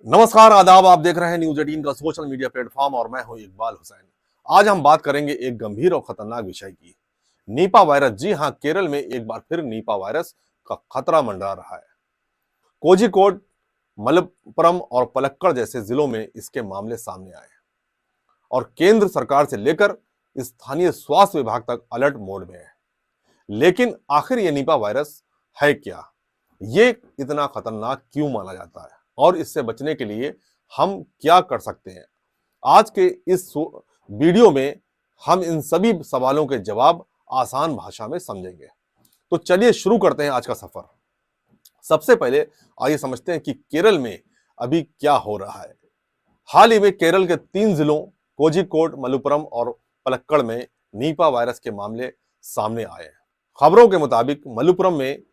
नमस्कार, आदाब। आप देख रहे हैं न्यूज 18 का सोशल मीडिया प्लेटफॉर्म और मैं हूं इकबाल हुसैन। आज हम बात करेंगे एक गंभीर और खतरनाक विषय की, नीपा वायरस। जी हां, केरल में एक बार फिर नीपा वायरस का खतरा मंडरा रहा है। कोझिकोड, मलप्पुरम और पलक्कड़ जैसे जिलों में इसके मामले सामने आए हैं और केंद्र सरकार से लेकर स्थानीय स्वास्थ्य विभाग तक अलर्ट मोड में है। लेकिन आखिर ये नीपा वायरस है क्या? ये इतना खतरनाक क्यों माना जाता है और इससे बचने के लिए हम क्या कर सकते हैं? आज के इस वीडियो में हम इन सभी सवालों के जवाब आसान भाषा में समझेंगे। तो चलिए शुरू करते हैं आज का सफर। सबसे पहले आइए समझते हैं कि केरल में अभी क्या हो रहा है। हाल ही में केरल के 3 जिलों कोझिकोड, मलप्पुरम और पलक्कड़ में नीपा वायरस के मामले सामने आए हैं। खबरों के मुताबिक मलप्पुरम में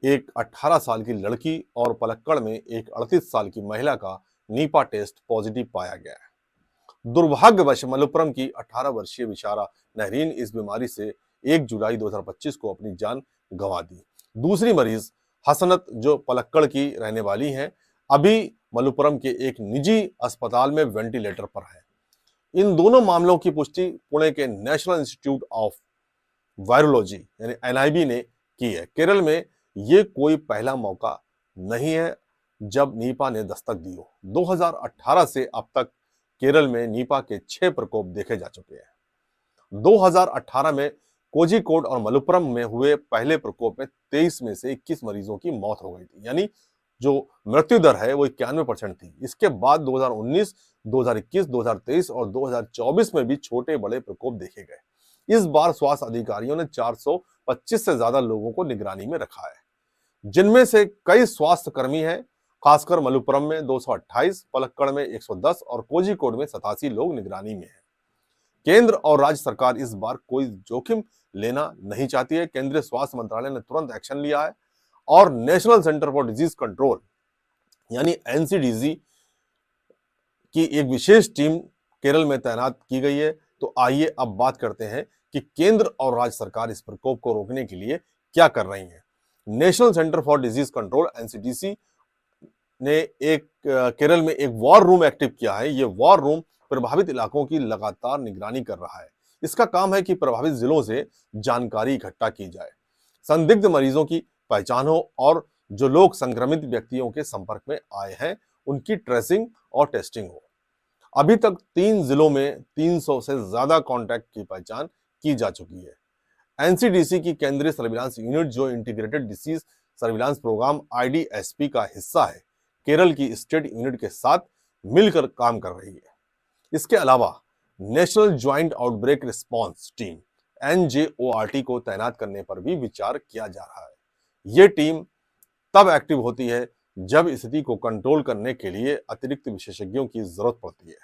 एक 18 साल की लड़की और पलक्कड़ में एक 38 साल की महिला का नीपा टेस्ट पॉजिटिव पाया गया है। दुर्भाग्यवश मलप्पुरम की 18 वर्षीय विशारा नहरीन इस बीमारी से 1 जुलाई 2025 को अपनी जान गंवा दी। दूसरी मरीज हसनत, जो पलक्कड़ की रहने वाली हैं, अभी मलप्पुरम के एक निजी अस्पताल में वेंटिलेटर पर है। इन दोनों मामलों की पुष्टि पुणे के नेशनल इंस्टीट्यूट ऑफ वायरोलॉजी यानी एनआईवी ने की है। केरल में ये कोई पहला मौका नहीं है जब नीपा ने दस्तक दी हो। 2018 से अब तक केरल में नीपा के 6 प्रकोप देखे जा चुके हैं। 2018 में कोझिकोड और मलप्पुरम में हुए पहले प्रकोप में 23 में से 21 मरीजों की मौत हो गई थी, यानी जो मृत्यु दर है वो 91% थी। इसके बाद 2019, 2021, 2023 और 2024 में भी छोटे बड़े प्रकोप देखे गए। इस बार स्वास्थ्य अधिकारियों ने 425 से ज्यादा लोगों को निगरानी में रखा है, जिनमें से कई स्वास्थ्य कर्मी हैं। खासकर मलप्पुरम में 228, पलक्कड़ में 110 और कोझिकोड में 87 लोग निगरानी में हैं। केंद्र और राज्य सरकार इस बार कोई जोखिम लेना नहीं चाहती है। केंद्रीय स्वास्थ्य मंत्रालय ने तुरंत एक्शन लिया है और national centre for disease control यानी एनसीडीसी की एक विशेष टीम केरल में तैनात की गई है। तो आइए अब बात करते हैं कि केंद्र और राज्य सरकार इस प्रकोप को रोकने के लिए क्या कर रही है। National centre for disease control NCDC ने केरल में एक वॉर रूम एक्टिव किया है। ये वॉर रूम प्रभावित इलाकों की लगातार निगरानी कर रहा है। इसका काम है कि प्रभावित जिलों से जानकारी इकट्ठा की जाए, संदिग्ध मरीजों की पहचान हो और जो लोग संक्रमित व्यक्तियों के संपर्क में आए हैं उनकी ट्रेसिंग और टेस्टिंग हो। अभी तक 3 जिलों में 300 से ज्यादा कॉन्टैक्ट की पहचान की जा चुकी है। एनसीडीसी की केंद्रीय सर्विलांस यूनिट, जो integrated disease surveillance programme IDSP का हिस्सा है, केरल की स्टेट यूनिट के साथ मिलकर काम कर रही है। इसके अलावा national joint outbreak response team NJORT को तैनात करने पर भी विचार किया जा रहा है। यह टीम तब एक्टिव होती है जब स्थिति को कंट्रोल करने के लिए अतिरिक्त विशेषज्ञों की जरूरत पड़ती है।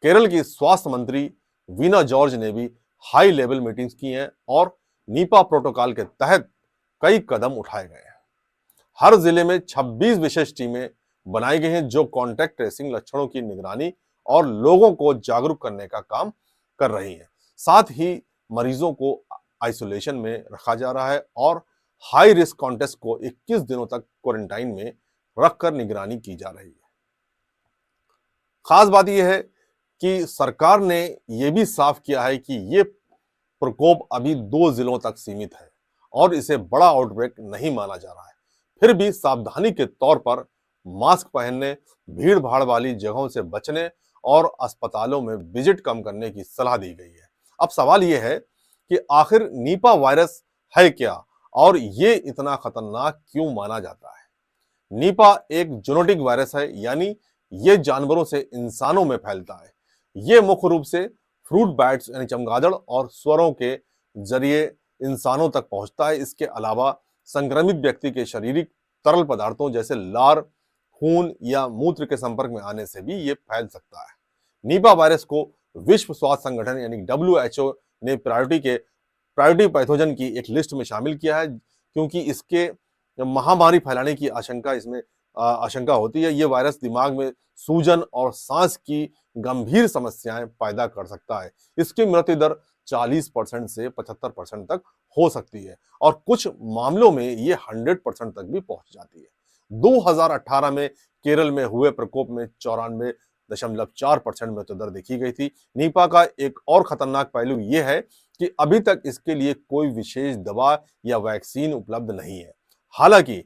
केरल की स्वास्थ्य मंत्री वीना जॉर्ज ने भी हाई लेवल मीटिंग्स की हैं और नीपा प्रोटोकॉल के तहत कई कदम उठाए गए हैं। हर जिले में 26 विशेष टीमें बनाई गई हैं जो कॉन्टैक्ट ट्रेसिंग, लक्षणों की निगरानी और लोगों को जागरूक करने का काम कर रही हैं। साथ ही मरीजों को आइसोलेशन में रखा जा रहा है और हाई रिस्क कॉन्टेस्ट को 21 दिनों तक क्वारंटाइन में रखकर निगरानी की जा रही है। खास बात यह है कि सरकार ने यह भी साफ किया है कि यह प्रकोप अभी 2 जिलों तक सीमित है और इसे बड़ा आउटब्रेक नहीं माना जा रहा है। फिर भी सावधानी के तौर पर मास्क पहनने, भीड़ भाड़ वाली जगहों से बचने और अस्पतालों में विजिट कम करने की सलाह दी गई है। अब सवाल यह है कि आखिर नीपा वायरस है क्या और ये इतना खतरनाक क्यों माना जाता है? नीपा एक जूनोटिक वायरस है, यानी ये जानवरों से इंसानों में फैलता है। ये मुख्य रूप से फ्रूट बैट्स यानी चमगादड़ और स्वरों के जरिए इंसानों तक पहुंचता है। इसके अलावा संक्रमित व्यक्ति के शारीरिक तरल पदार्थों जैसे लार, खून या मूत्र के संपर्क में आने से भी ये फैल सकता है। नीपा वायरस को विश्व स्वास्थ्य संगठन यानी WHO ने प्रायोरिटी पैथोजन की एक लिस्ट में शामिल किया है, क्योंकि इसके महामारी फैलाने की आशंका होती है। ये वायरस दिमाग में सूजन और सांस की गंभीर समस्याएं पैदा कर सकता है। इसकी मृत्यु दर 40% से 75% तक हो सकती है और कुछ मामलों में ये 100% तक भी पहुंच जाती है। 2018 में केरल में हुए प्रकोप में 94.4% मृत्यु दर देखी गई थी। नीपा का एक और खतरनाक पहलू यह है कि अभी तक इसके लिए कोई विशेष दवा या वैक्सीन उपलब्ध नहीं है। हालांकि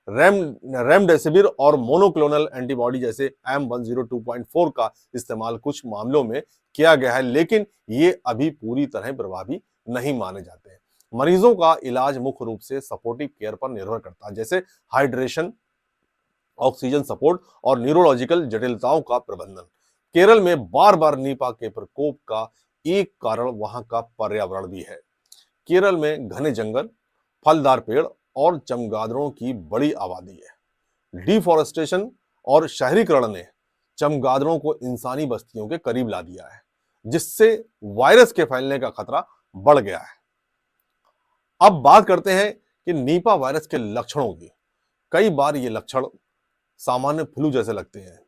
रेमडेसिविर और मोनोक्लोनल एंटीबॉडी जैसे M102.4 का इस्तेमाल कुछ मामलों में किया गया है, लेकिन ये अभी पूरी तरह प्रभावी नहीं माने जाते हैं। मरीजों का इलाज मुख्य रूप से सपोर्टिव केयर पर निर्भर करता है, जैसे हाइड्रेशन, ऑक्सीजन सपोर्ट और न्यूरोलॉजिकल जटिलताओं का प्रबंधन। केरल में बार बार नीपा के प्रकोप का एक कारण वहां का पर्यावरण भी है। केरल में घने जंगल, फलदार पेड़ और चमगादड़ों की बड़ी आबादी है। डिफॉरेस्टेशन और शहरीकरण ने चमगादड़ों को इंसानी बस्तियों के करीब ला दिया है, जिससे वायरस के फैलने का खतरा बढ़ गया है। अब बात करते हैं कि नीपा वायरस के लक्षणों की। कई बार ये लक्षण सामान्य फ्लू जैसे लगते हैं,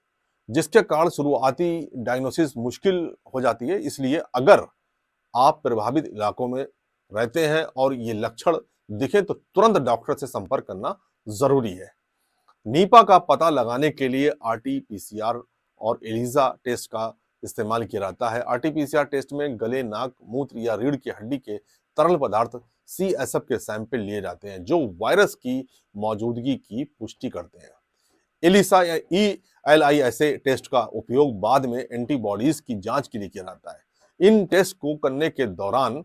जिसके कारण शुरुआती डायग्नोसिस मुश्किल हो जाती है। इसलिए अगर आप प्रभावित इलाकों में रहते हैं और ये लक्षण दिखे तो तुरंत डॉक्टर से संपर्क करना जरूरी है। नीपा का पता लगाने के लिए RT-PCR और ELISA टेस्ट का इस्तेमाल किया जाता है। RT-PCR टेस्ट में गले, नाक, मूत्र या रीढ़ की हड्डी के तरल पदार्थ CSF के सैंपल लिए जाते हैं, जो वायरस की मौजूदगी की पुष्टि करते हैं। ELISA या ELISA टेस्ट का उपयोग बाद में एंटीबॉडीज की जांच के लिए किया जाता है। इन टेस्ट को करने के दौरान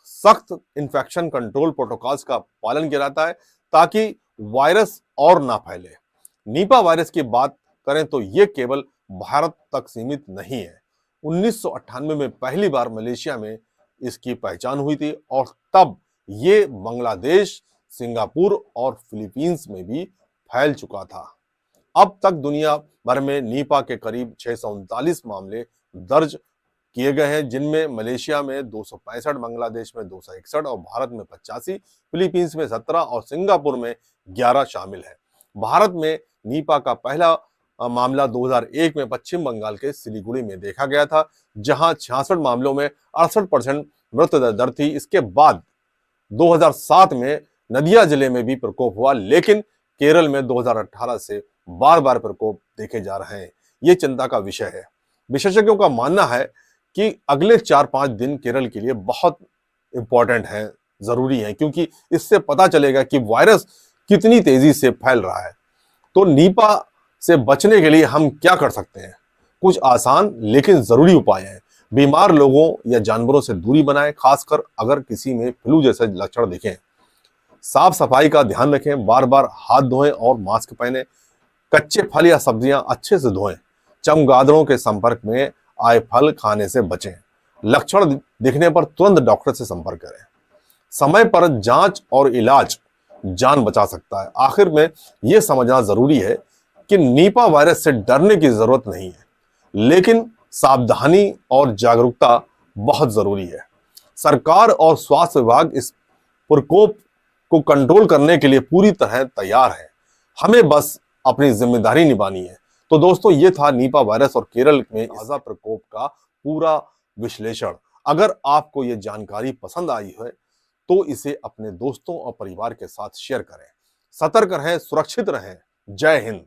सख्त इंफेक्शन कंट्रोल प्रोटोकॉल्स का पालन किया जाता है, ताकि वायरस और ना फैले। नीपा वायरस की बात करें तो ये केवल भारत तक सीमित नहीं है। 1998 में पहली बार मलेशिया में इसकी पहचान हुई थी और तब ये बांग्लादेश, सिंगापुर और फिलीपींस में भी फैल चुका था। अब तक दुनिया भर में नीपा के करीब 639 मामले दर्ज किए गए हैं, जिनमें मलेशिया में 265, बांग्लादेश में 261 और भारत में 85, फिलीपींस में 17 और सिंगापुर में 11 शामिल है। भारत में नीपा का पहला मामला 2001 में पश्चिम बंगाल के सिलीगुड़ी में देखा गया था, जहां 66 मामलों में 68% मृत्यु दर थी। इसके बाद 2007 में नदिया जिले में भी प्रकोप हुआ, लेकिन केरल में 2018 से बार बार प्रकोप देखे जा रहे हैं। ये चिंता का विषय है। विशेषज्ञों का मानना है कि अगले 4-5 दिन केरल के लिए बहुत इंपॉर्टेंट है, जरूरी है, क्योंकि इससे पता चलेगा कि वायरस कितनी तेजी से फैल रहा है। तो नीपा से बचने के लिए हम क्या कर सकते हैं? कुछ आसान लेकिन जरूरी उपाय हैं। बीमार लोगों या जानवरों से दूरी बनाएं, खासकर अगर किसी में फ्लू जैसे लक्षण दिखें। साफ सफाई का ध्यान रखें, बार बार हाथ धोएं और मास्क पहनें। कच्चे फल या सब्जियां अच्छे से धोएं। चमगादड़ों के संपर्क में आए फल खाने से बचें। लक्षण दिखने पर तुरंत डॉक्टर से संपर्क करें। समय पर जांच और इलाज जान बचा सकता है। आखिर में यह समझना जरूरी है कि नीपा वायरस से डरने की जरूरत नहीं है, लेकिन सावधानी और जागरूकता बहुत जरूरी है। सरकार और स्वास्थ्य विभाग इस प्रकोप को कंट्रोल करने के लिए पूरी तरह तैयार है। हमें बस अपनी जिम्मेदारी निभानी है। तो दोस्तों, ये था नीपा वायरस और केरल में ताजा प्रकोप का पूरा विश्लेषण। अगर आपको ये जानकारी पसंद आई है तो इसे अपने दोस्तों और परिवार के साथ शेयर करें। सतर्क रहें, सुरक्षित रहें। जय हिंद।